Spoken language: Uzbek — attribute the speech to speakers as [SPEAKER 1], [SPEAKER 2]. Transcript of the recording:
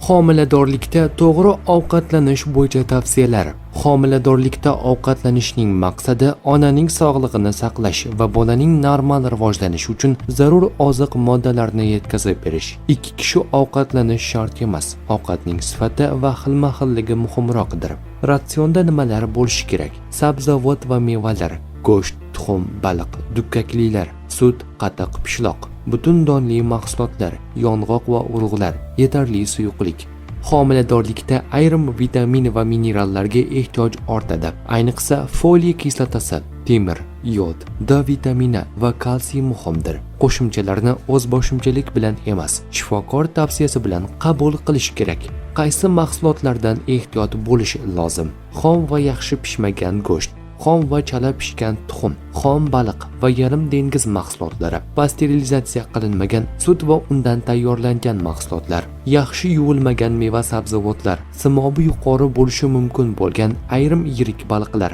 [SPEAKER 1] Homiladorlikda to'g'ri ovqatlanish bo'yicha tavsiyalar. Homiladorlikda ovqatlanishning maqsadi onaning sog'lig'ini saqlash va bolaning normal rivojlanishi uchun zarur oziq moddalarni yetkazib berish. Ikki kishi ovqatlanish shart emas. Ovqatning sifati va xilma-xilligi muhimroqdir. Ratsionda nimalar bo'lishi kerak? Sabzavot va mevalar, go'sht, tuxum, baliq, dukkaklilar, sut, qatiq, pishloq, butun donli mahsulotlar, yong'oq va urug'lar, yetarli suyuqlik. Homiladorlikda ayrim vitamin va minerallarga ehtiyoj ortadi. Ayniqsa foliya kislotasi, temir, yod, D vitamini va kalsiy muhimdir. Qo'shimchalarni o'zboshimchalik bilan emas, shifokor tavsiyasi bilan qabul qilish kerak. Qaysi mahsulotlardan ehtiyot bo'lish lozim? Xom va yaxshi pishmagan go'sht, xom va chala pishgan tuxum, xom baliq va yarim dengiz mahsulotlari, pasterilizatsiya qilinmagan sut va undan tayyorlangan mahsulotlar, yaxshi yuvilmagan meva sabzavotlar, simobi yuqori bo'lishi mumkin bo'lgan ayrim yirik baliqlar,